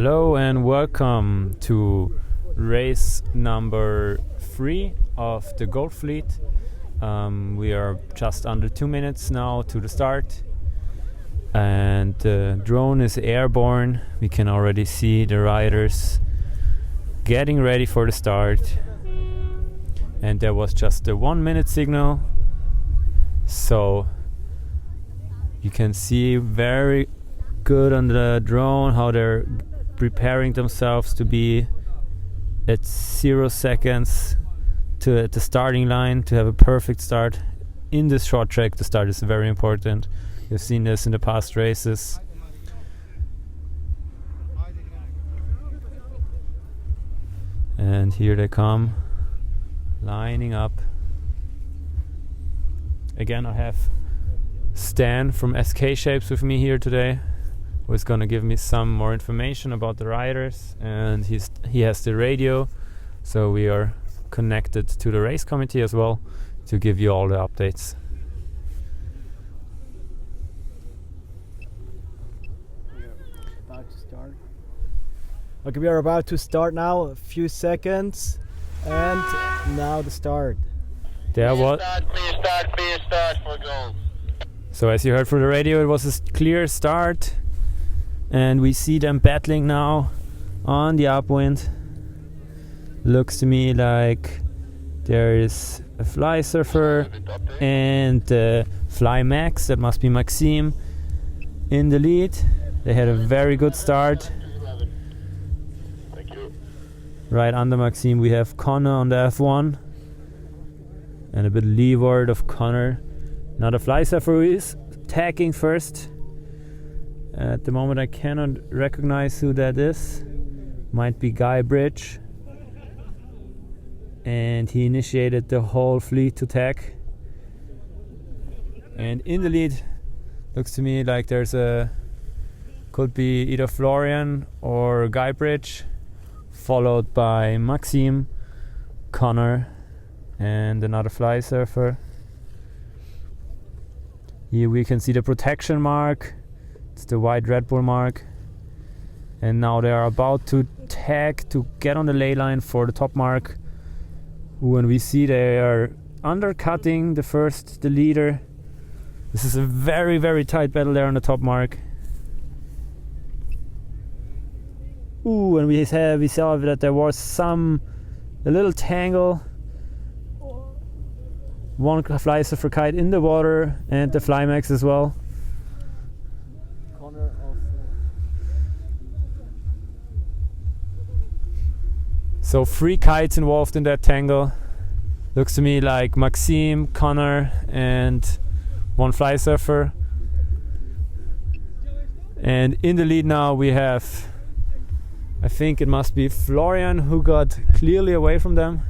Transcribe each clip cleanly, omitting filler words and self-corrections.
Hello and welcome to race number 3 of the Gold Fleet. We are just under 2 minutes now to the start, and the drone is airborne. We can already see the riders getting ready for the start, and there was just a 1 minute signal, so you can see very good on the drone how they're preparing themselves to be at 0 seconds at the starting line to have a perfect start. In this short track, the start is very important. You've seen this in the past races. And here they come, lining up. Again, I have Stan from SK Shapes with me here today, who is going to give me some more information about the riders, and he has the radio, so we are connected to the race committee as well to give you all the updates. We are about to start. Okay, we are about to start now. A few seconds, and now the start. There was. Please start for gold. So as you heard from the radio, it was a clear start, and we see them battling now on the upwind. Looks to me like there is a Fly Surfer and Fly Max, that must be Maxime, in the lead. They had a very good start. Thank you. Right under Maxime we have Connor on the F1, and a bit leeward of Connor. Now the Fly Surfer is tagging first. At the moment I cannot recognize who that is. Might be Guy Bridge. And he initiated the whole fleet to tag. And in the lead, looks to me like could be either Florian or Guy Bridge, followed by Maxime, Connor, and another Fly Surfer. Here we can see the protection mark. It's the white Red Bull mark. And now they are about to tag to get on the ley line for the top mark. When we see they are undercutting the leader. This is a very, very tight battle there on the top mark. Ooh, and we saw that there was a little tangle. One Fly Surfer Kite in the water, and the Fly Max as well. So 3 kites involved in that tangle. Looks to me like Maxime, Connor, and 1 Fly Surfer. And in the lead now we have, I think it must be Florian, who got clearly away from them.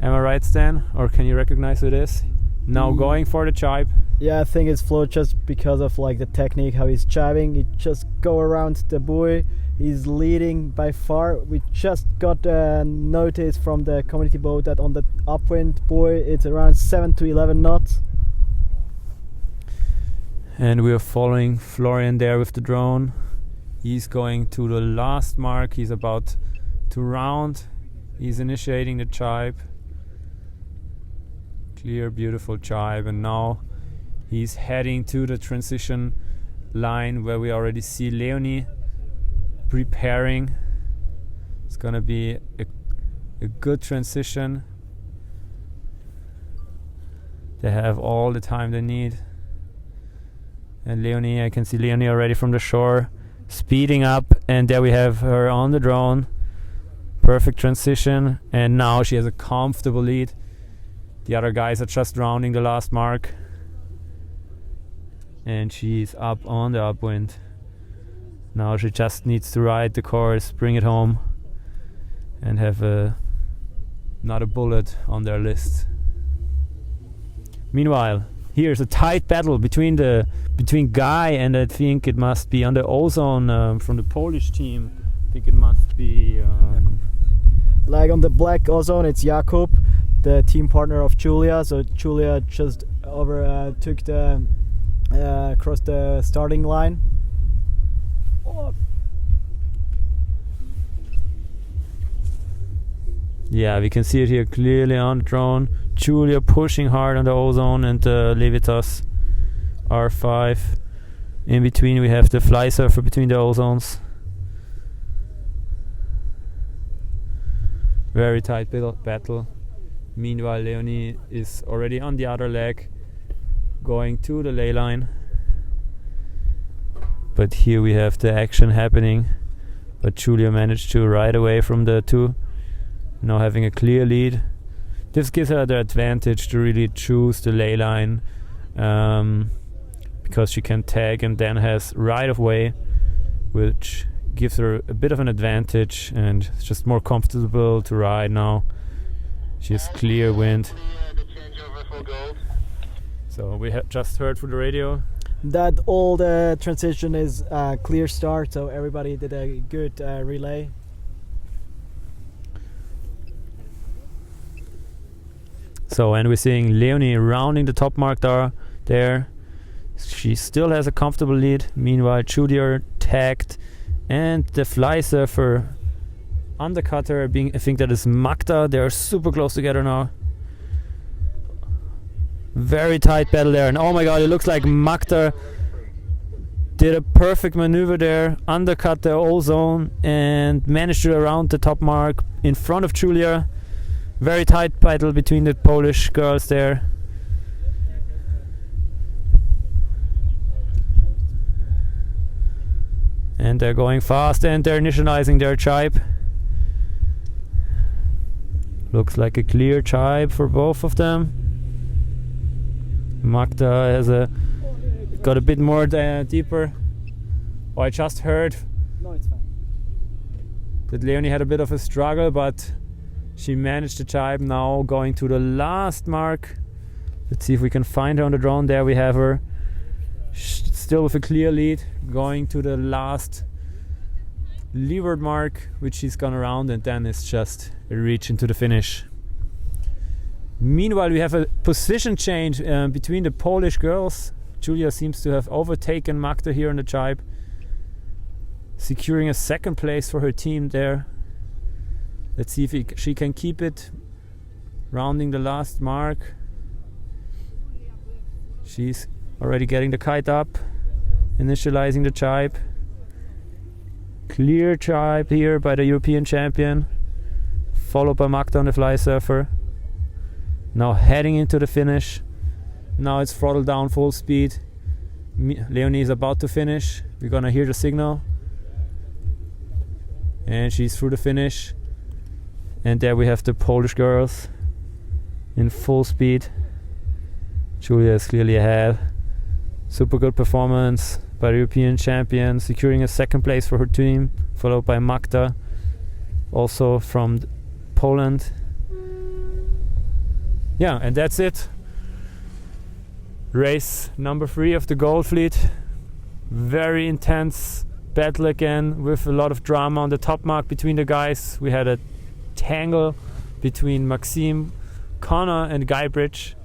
Am I right, Stan? Or can you recognize who it is? Now going for the jibe. Yeah, I think it's Flo, just because of like the technique, how he's jibing. He just go around the buoy. He's leading by far. We just got a notice from the community boat that on the upwind buoy it's around 7 to 11 knots. And we are following Florian there with the drone. He's going to the last mark. He's about to round. He's initiating the jibe. Clear, beautiful jibe. And now he's heading to the transition line where we already see Leonie preparing. It's gonna be a good transition. They have all the time they need. And Leonie, I can see Leonie already from the shore, speeding up, and there we have her on the drone. Perfect transition, and now she has a comfortable lead. The other guys are just rounding the last mark, and she's up on the upwind. Now she just needs to ride the course, bring it home, and have not a bullet on their list. Meanwhile, here's a tight battle between Guy and I think it must be on the ozone from the Polish team. I think it must be like on the black ozone, it's Jakub, the team partner of Julia. So Julia just took across the starting line. Yeah, we can see it here clearly on the drone. Julia pushing hard on the ozone, and Levitas R5. In between we have the fly surfer between the ozones. Very tight battle. Meanwhile, Leonie is already on the other leg, going to the ley line. But here we have the action happening. But Julia managed to ride away from the two, now having a clear lead. This gives her the advantage to really choose the ley line, because she can tag and then has right of way, which gives her a bit of an advantage, and it's just more comfortable to ride now. She has clear wind. So we just heard through the radio that all the transition is clear start, so everybody did a good relay. So, and we're seeing Leonie rounding the top mark there. She still has a comfortable lead. Meanwhile, Julia tagged, and the fly surfer undercutter I think that is Magda. They are super close together now. Very tight battle there, and oh my god, it looks like Magda did a perfect maneuver there, undercut the ozone and managed to round the top mark in front of Julia. Very tight battle between the Polish girls there. And they're going fast, and they're initializing their chibe. Looks like a clear chibe for both of them. Magda has got a bit more deeper. Oh, I just heard that Leonie had a bit of a struggle, but she managed to chibe now, going to the last mark. Let's see if we can find her on the drone. There we have her. Still with a clear lead, going to the last leeward mark, which she's gone around, and then it's just a reach into the finish. Meanwhile, we have a position change between the Polish girls. Julia seems to have overtaken Magda here on the chibe, securing a second place for her team there. Let's see if she can keep it, rounding the last mark. She's already getting the kite up, initializing the chibe. Clear chibe here by the European champion, followed by Magda on the fly surfer. Now heading into the finish. Now it's throttle down, full speed. Leonie is about to finish. We're gonna hear the signal. And she's through the finish. And there we have the Polish girls in full speed. Julia is clearly ahead. Super good performance by the European champion, securing a second place for her team, followed by Magda, also from Poland. Yeah, and that's it. Race number 3 of the Gold Fleet. Very intense battle again, with a lot of drama on the top mark between the guys. We had a tangle between Maxime, Connor and Guybridge.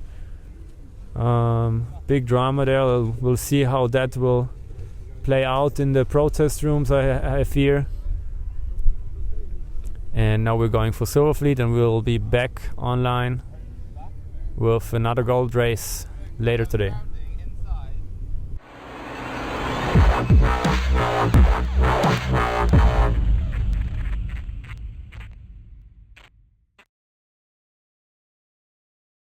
Big drama there. We'll see how that will play out in the protest rooms, I fear. And now we're going for Silver Fleet, and we'll be back online with another gold race later today.